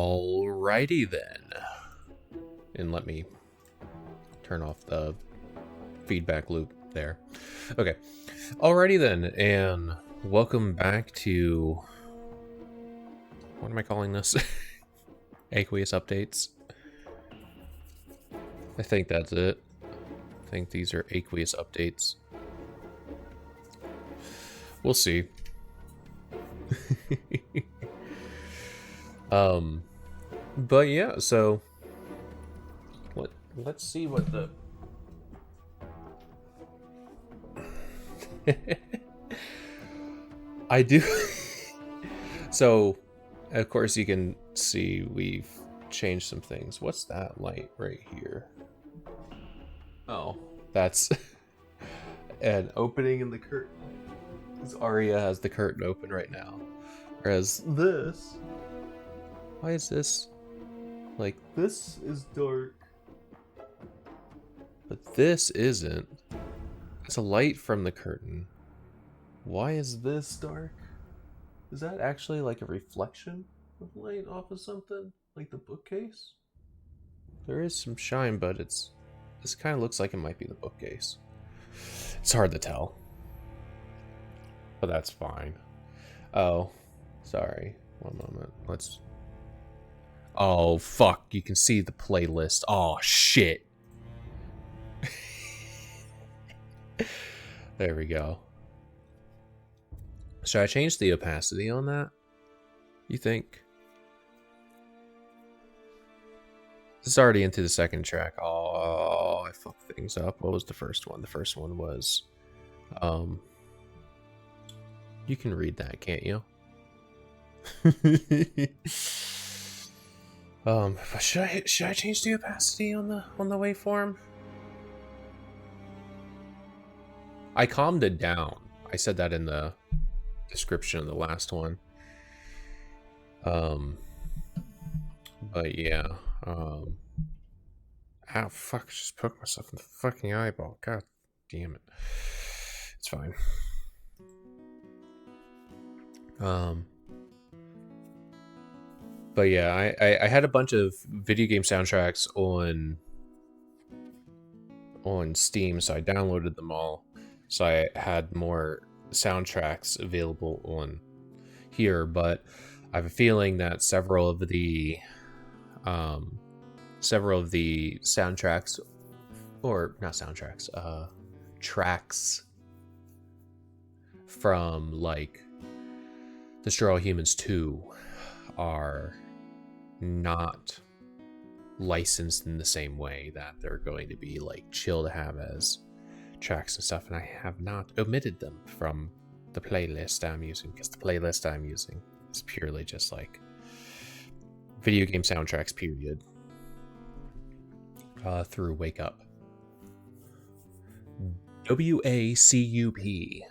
Alrighty then. And let me turn off the feedback loop there. Okay. Alrighty then, and welcome back to... What am I calling this? Aqueous updates. I think that's it. I think these are aqueous updates. We'll see. But yeah, so let's see what the I do. So of course you can see we've changed some things. What's that light right here? Oh, that's an opening in the curtain. Because Arya has the curtain open right now. Whereas this, why is this like, this is dark, but this isn't. It's a light from the curtain. Why is this dark? Is that actually like a reflection of light off of something? Like the bookcase? There is some shine, but this kind of looks like it might be the bookcase. It's hard to tell. But that's fine. Oh, sorry. One moment. Let's... Oh, fuck. You can see the playlist. Oh, shit. There we go. Should I change the opacity on that? You think? This is already into the second track. Oh, I fucked things up. What was the first one? The first one was... You can read that, can't you? Should I change the opacity on the waveform? I calmed it down. I said that in the description of the last one. But yeah. Ow, fuck! Just poked myself in the fucking eyeball. God damn it. It's fine. But yeah, I had a bunch of video game soundtracks on Steam, so I downloaded them all. So I had more soundtracks available on here, but I have a feeling that several of the soundtracks, or not soundtracks, tracks from like Destroy All Humans 2 are not licensed in the same way that they're going to be like chill to have as tracks and stuff, and I have not omitted them from the playlist I'm using, because the playlist I'm using is purely just like video game soundtracks, period, through Wake Up. WACUP.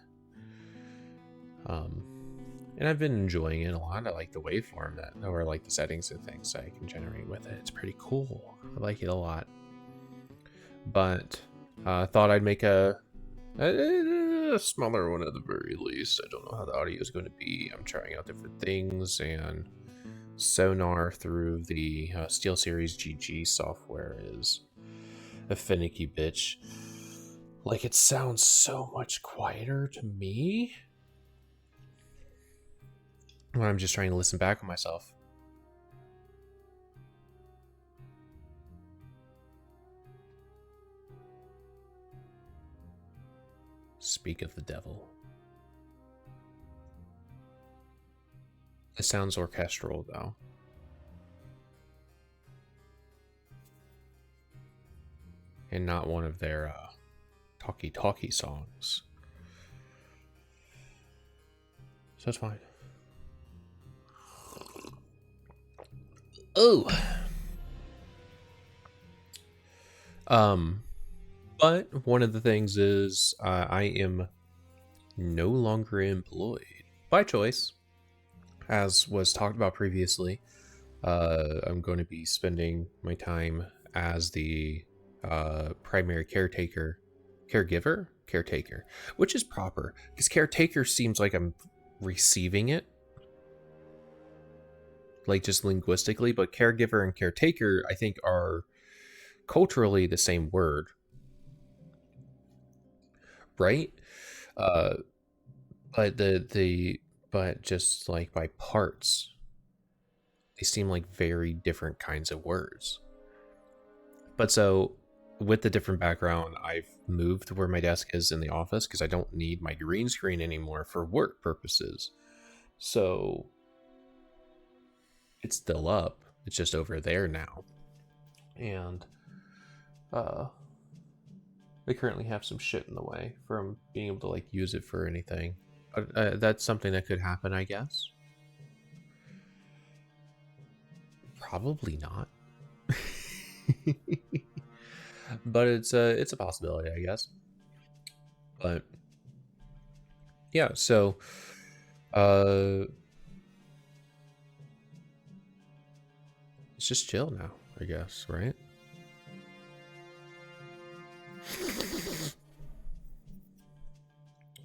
And I've been enjoying it a lot. I like the waveform or like the settings and things I can generate with it. It's pretty cool. I like it a lot. But I thought I'd make a smaller one at the very least. I don't know how the audio is going to be. I'm trying out different things, and sonar through the SteelSeries GG software is a finicky bitch. Like, it sounds so much quieter to me when I'm just trying to listen back on myself. Speak of the devil. It sounds orchestral, though. And not one of their talkie songs. So it's fine. Oh. But one of the things is I am no longer employed by choice, as was talked about previously. I'm going to be spending my time as the primary caregiver caretaker, which is proper because caretaker seems like I'm receiving it, like just linguistically, but caregiver and caretaker I think are culturally the same word, right? But but just like by parts, they seem like very different kinds of words. But so with the different background, I've moved where my desk is in the office because I don't need my green screen anymore for work purposes. So it's still up. It's just over there now. And I currently have some shit in the way from being able to like use it for anything. That's something that could happen, I guess. Probably not. But it's a possibility, I guess. But yeah, so it's just chill now, I guess, right?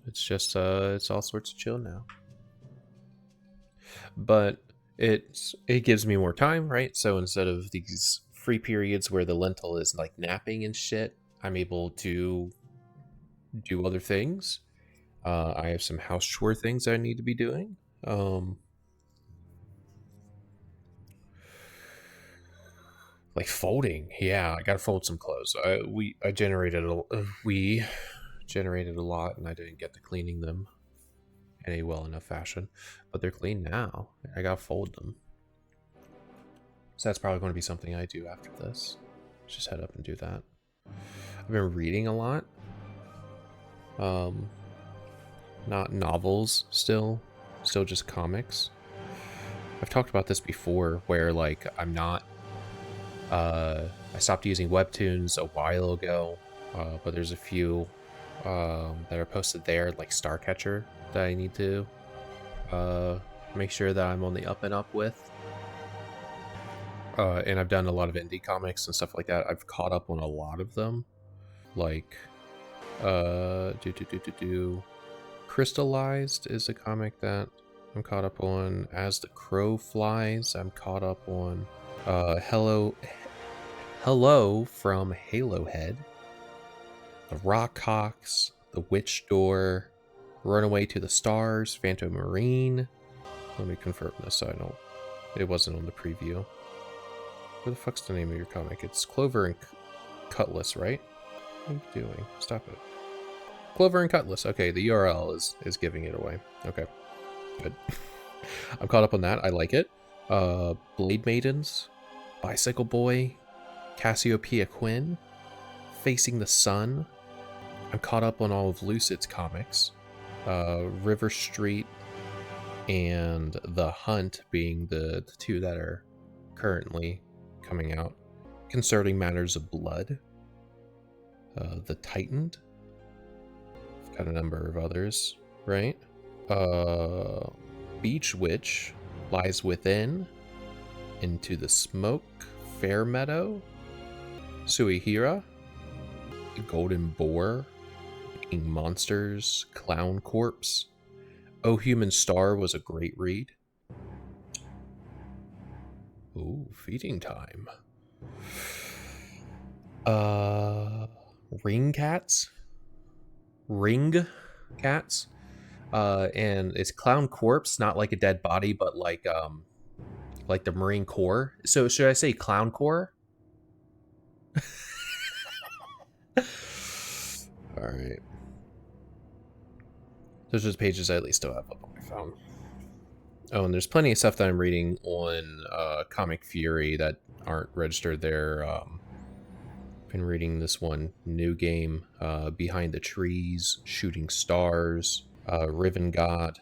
It's just it's all sorts of chill now. But it gives me more time, right? So instead of these free periods where the lentil is like napping and shit, I'm able to do other things. I have some house chore things I need to be doing. Like folding, yeah, I gotta fold some clothes. We generated a lot, and I didn't get to cleaning them in a well enough fashion, but they're clean now. I gotta fold them, so that's probably going to be something I do after this. Just head up and do that. I've been reading a lot. Not novels, still just comics. I've talked about this before, where like I'm not. I stopped using webtoons a while ago, but there's a few that are posted there, like Starcatcher, that I need to make sure that I'm on the up and up with. And I've done a lot of indie comics and stuff like that. I've caught up on a lot of them, like Crystallized is a comic that I'm caught up on. As the Crow Flies, I'm caught up on. Hello from Halo Head, The Rockhawks, The Witch Door, Runaway to the Stars, Phantom Marine. Let me confirm this so I don't. It wasn't on the preview. What the fuck's the name of your comic? It's Clover and Cutlass, right? What are you doing? Stop it. Clover and Cutlass. Okay, the URL is giving it away. Okay, good. I'm caught up on that. I like it. Blade Maidens, Bicycle Boy, Cassiopeia Quinn, Facing the Sun. I'm caught up on all of Lucid's comics. River Street and The Hunt being the two that are currently coming out. Concerning Matters of Blood. The Titaned. I've got a number of others, right? Beach Witch, Lies Within, Into the Smoke, Fair Meadow, Suihira, Golden Boar, Being Monsters, Clown Corpse. Oh Human Star was a great read. Ooh, Feeding Time. Ring Cats. And it's Clown Corpse, not like a dead body, but like the Marine Corps. So should I say Clown Corps? All right. Those are the pages I at least still have up on my phone. Oh, and there's plenty of stuff that I'm reading on Comic Fury that aren't registered there. Been reading this one new game, Behind the Trees, Shooting Stars, Riven God,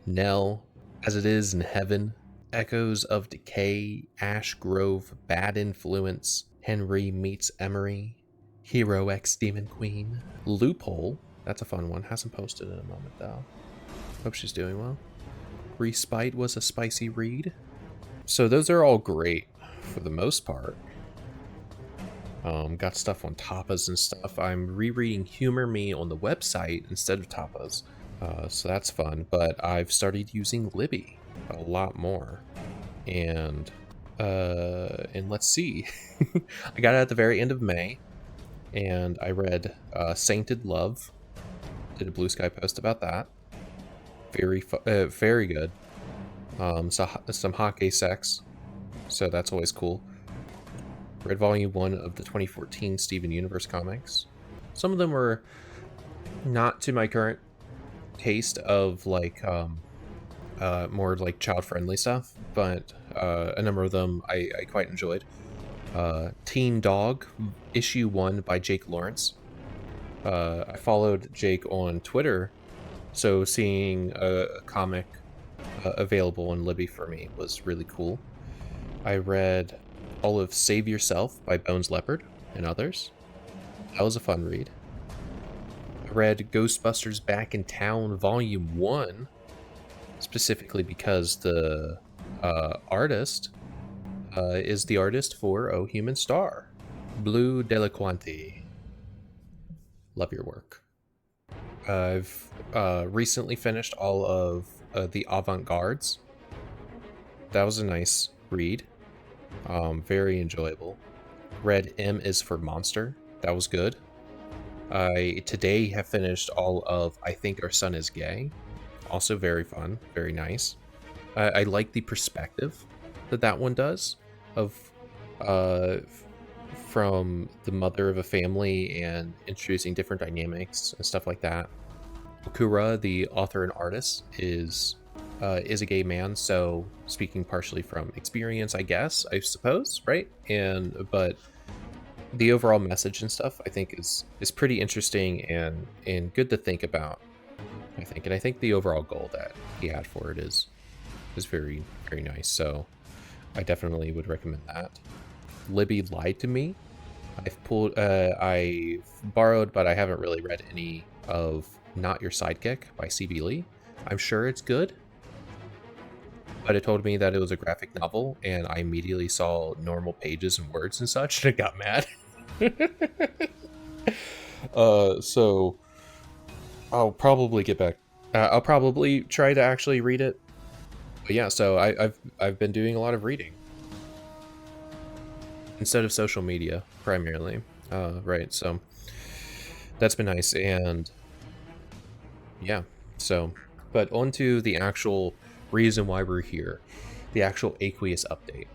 Nell, As It Is in Heaven, Echoes of Decay, Ash Grove, Bad Influence, Henry Meets Emery, Hero X Demon Queen, Loophole. That's a fun one. Hasn't posted in a moment though. Hope she's doing well. Respite was a spicy read. So those are all great for the most part. Got stuff on tapas and stuff. I'm rereading Humor Me on the website instead of tapas, so that's fun. But I've started using Libby a lot more, and let's see. I got it at the very end of May, and I read Sainted Love. Did a Blue Sky post about that. Very good. Some hot gay sex, so that's always cool. Read volume 1 of the 2014 Steven Universe comics. Some of them were not to my current taste of like more like child-friendly stuff, but a number of them I quite enjoyed. Teen Dog, issue 1 by Jake Lawrence. I followed Jake on Twitter, so seeing a comic available in Libby for me was really cool. I read all of Save Yourself by Bones Leopard and others. That was a fun read. I read Ghostbusters Back in Town Volume 1, specifically because the artist is the artist for Oh Human Star, Blue Delaquanti. Love your work. I've recently finished all of the Avant-Gardes. That was a nice read. Very enjoyable. Read M is for Monster. That was good. I today have finished all of I Think Our Son is Gay. Also very fun, very nice. I like the perspective that one does of from the mother of a family and introducing different dynamics and stuff like that. Okura, the author and artist, is a gay man, so speaking partially from experience, I guess, I suppose, right? But the overall message and stuff, I think, is pretty interesting and good to think about. I think the overall goal that he had for it is very, very nice. So I definitely would recommend that. Libby Lied to Me. I've borrowed, but I haven't really read any of Not Your Sidekick by C.B. Lee. I'm sure it's good, but it told me that it was a graphic novel, and I immediately saw normal pages and words and such, and I got mad. So I'll probably get back. I'll probably try to actually read it. But yeah, so I've been doing a lot of reading instead of social media primarily, right? So that's been nice, and yeah. So, but on to the actual reason why we're here, the actual aqueous update.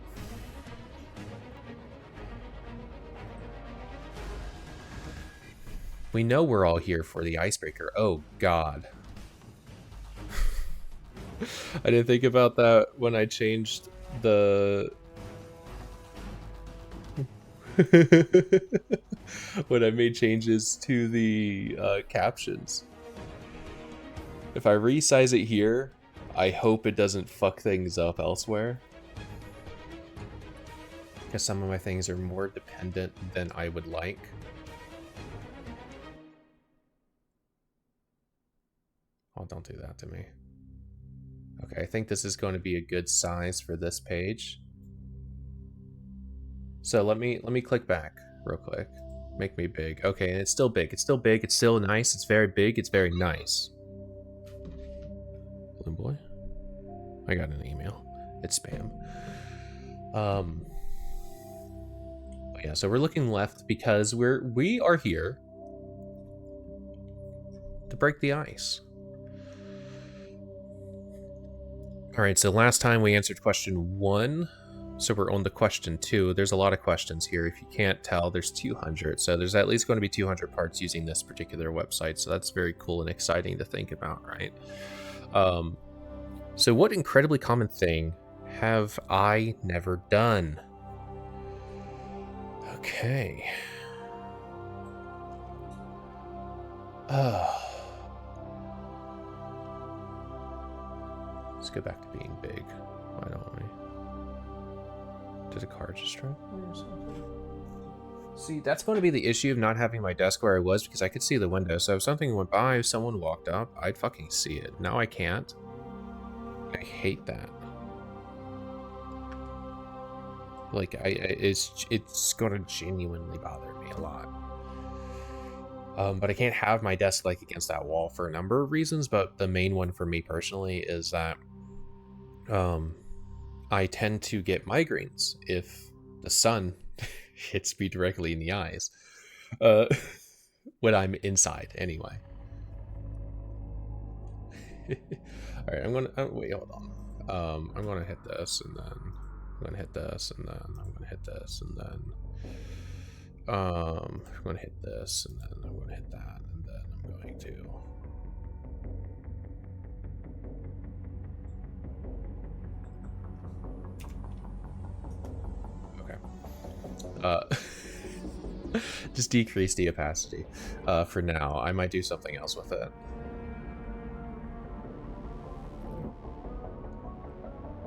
We know we're all here for the icebreaker. Oh God. I didn't think about that when I changed the when I made changes to the captions. If I resize it here, I hope it doesn't fuck things up elsewhere, because some of my things are more dependent than I would like. Oh, don't do that to me. Okay, I think this is going to be a good size for this page. So let me click back real quick. Make me big. Okay, and it's still big. It's still big. It's still nice. It's very big. It's very nice. Blue boy. I got an email. It's spam. But yeah, so we're looking left because we are here to break the ice. All right, so last time we answered question 1, so we're on to question 2. There's a lot of questions here. If you can't tell, there's 200, so there's at least going to be 200 parts using this particular website, so that's very cool and exciting to think about, right? So what incredibly common thing have I never done? Okay. Let's go back to being big. Why don't we? Did a car just strike me or something? See, that's going to be the issue of not having my desk where I was, because I could see the window. So if something went by, if someone walked up, I'd fucking see it. Now I can't. I hate that. Like, it's gonna genuinely bother me a lot. But I can't have my desk like against that wall for a number of reasons, but the main one for me personally is that I tend to get migraines if the sun hits me directly in the eyes when I'm inside anyway. All right, I'm gonna wait, hold on. I'm gonna hit this, and then I'm gonna hit this, and then I'm gonna hit this, and then I'm gonna hit this, and then I'm gonna hit that, and then I'm going to just decrease the opacity for now. I might do something else with it.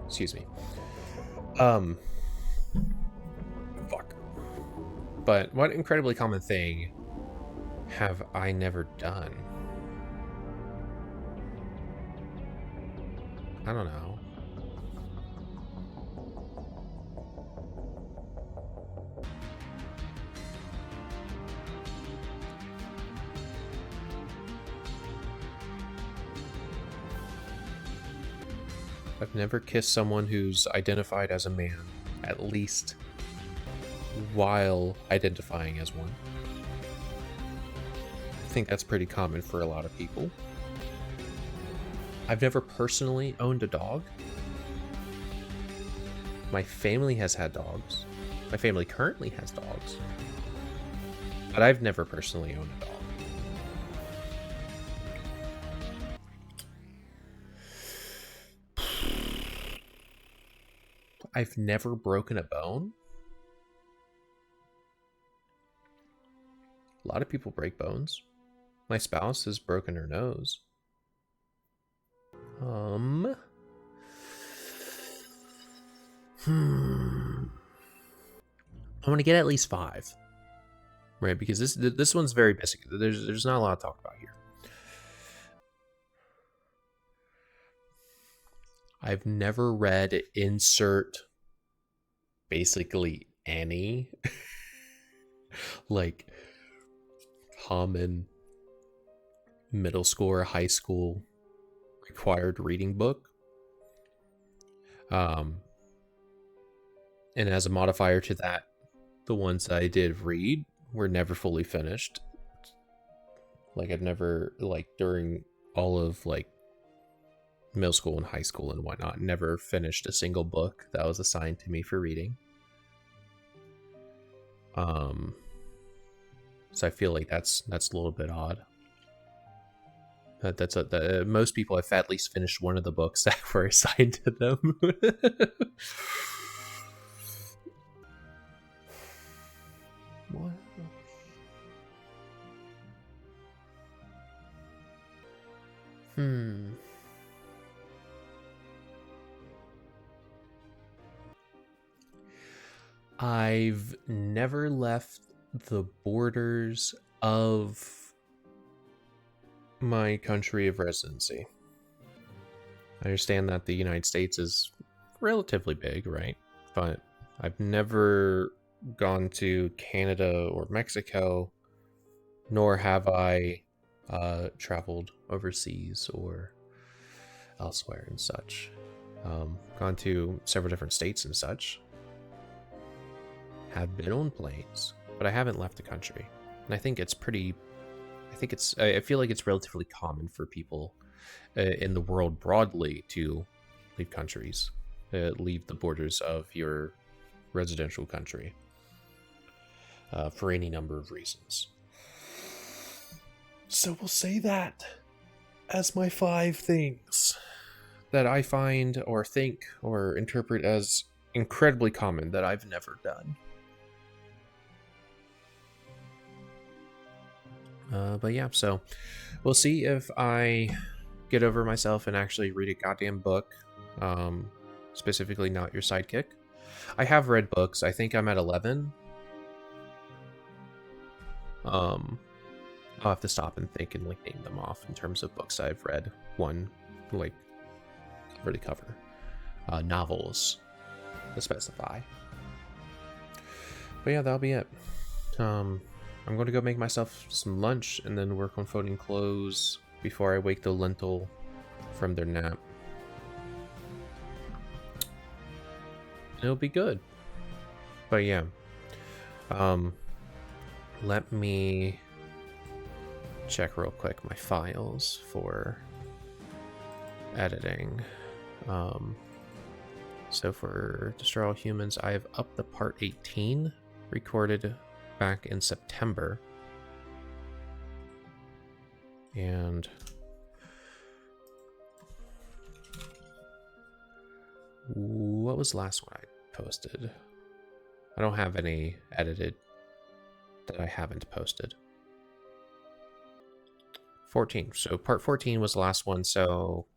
Excuse me. Fuck. But what incredibly common thing have I never done? I don't know. I've never kissed someone who's identified as a man, at least while identifying as one. I think that's pretty common for a lot of people. I've never personally owned a dog. My family has had dogs. My family currently has dogs. But I've never personally owned a dog. I've never broken a bone. A lot of people break bones. My spouse has broken her nose. I'm gonna get at least 5, right? Because this one's very basic. There's not a lot to talk about here. I've never read insert basically any like common middle school or high school required reading book. And as a modifier to that, the ones that I did read were never fully finished. Like I've never, like during all of like middle school and high school and whatnot, never finished a single book that was assigned to me for reading. So I feel like that's a little bit odd. Most people have at least finished one of the books that were assigned to them. What? I've never left the borders of my country of residency. I understand that the United States is relatively big, right? But I've never gone to Canada or Mexico, nor have I traveled overseas or elsewhere and such. Gone to several different states and such. Have been on planes, but I haven't left the country. And I think it's pretty... I feel like it's relatively common for people in the world broadly to leave countries, leave the borders of your residential country for any number of reasons. So we'll say that as my 5 things that I find or think or interpret as incredibly common that I've never done. But yeah, so we'll see if I get over myself and actually read a goddamn book. Specifically not Your Sidekick. I have read books. I think I'm at 11. I'll have to stop and think and like name them off in terms of books I've read. One, like, cover to cover. Novels, to specify. But yeah, that'll be it. I'm going to go make myself some lunch and then work on folding clothes before I wake the lentil from their nap. It'll be good. But yeah. Let me check real quick my files for editing. So for Destroy All Humans, I have upped the part 18 recorded back in September. And what was the last one I posted? I don't have any edited that I haven't posted. 14. So part 14 was the last one, so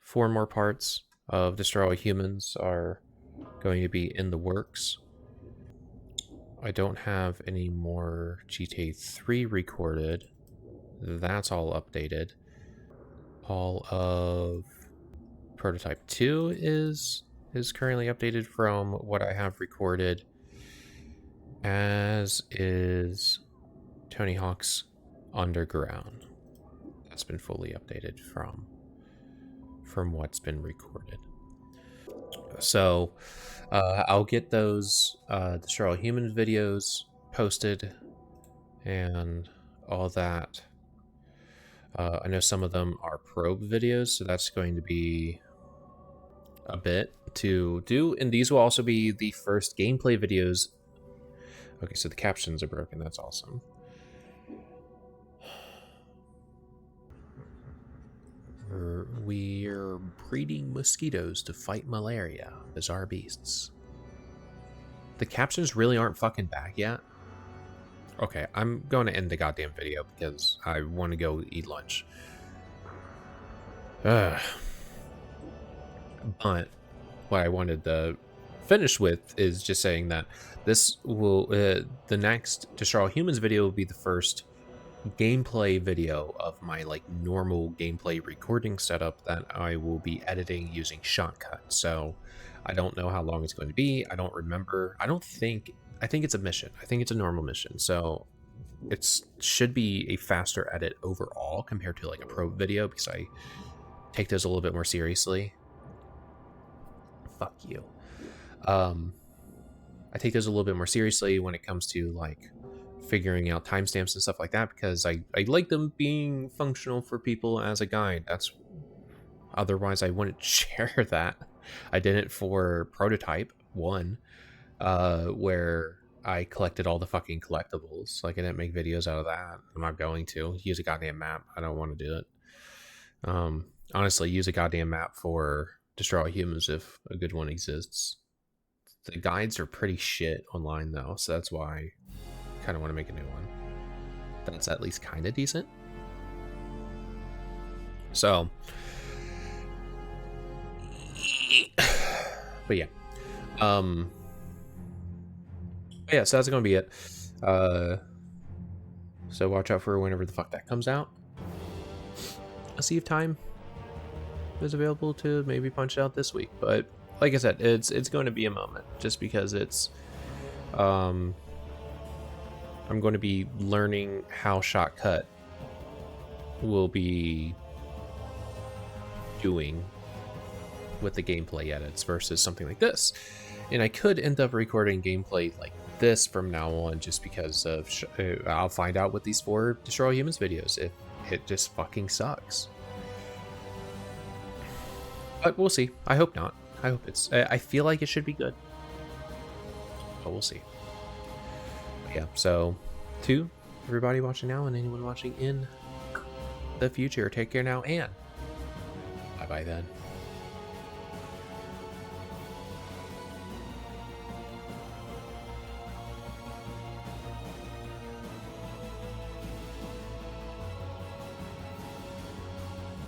4 more parts of Destroy All Humans are going to be in the works. I don't have any more GTA 3 recorded. That's all updated. All of Prototype 2 is currently updated from what I have recorded, as is Tony Hawk's Underground. That's been fully updated from what's been recorded. So I'll get those Destroy All Humans videos posted and all that. I know some of them are probe videos, so that's going to be a bit to do, and these will also be the first gameplay videos. Okay, so the captions are broken. That's awesome. We're breeding mosquitoes to fight malaria. Bizarre beasts. The captions really aren't fucking back yet. Okay, I'm going to end the goddamn video because I want to go eat lunch. But what I wanted to finish with is just saying that this will, the next Destroy All Humans video will be the first gameplay video of my like normal gameplay recording setup that I will be editing using Shotcut. So I don't know how long it's going to be. I don't remember. I think it's a mission. I think it's a normal mission. So it should be a faster edit overall compared to like a probe video because I take those a little bit more seriously. Fuck you. I take those a little bit more seriously when it comes to like figuring out timestamps and stuff like that, because I like them being functional for people as a guide. That's otherwise I wouldn't share that. I did it for Prototype 1, where I collected all the fucking collectibles. Like I didn't make videos out of that. I'm not going to use a goddamn map. I don't want to do it. Honestly, use a goddamn map for Destroy All Humans if a good one exists. The guides are pretty shit online though, so that's why I kind of want to make a new one that's at least kind of decent. So but yeah, so that's gonna be it. So watch out for whenever the fuck that comes out. I'll see if time is available to maybe punch out this week, but like I said, it's going to be a moment just because it's I'm going to be learning how Shotcut will be doing with the gameplay edits versus something like this. And I could end up recording gameplay like this from now on just because of I'll find out with these 4 Destroy All Humans videos if it just fucking sucks. But we'll see. I hope not. I hope it's... I feel like it should be good. But we'll see. But yeah, so to everybody watching now and anyone watching in the future, take care now and bye-bye then.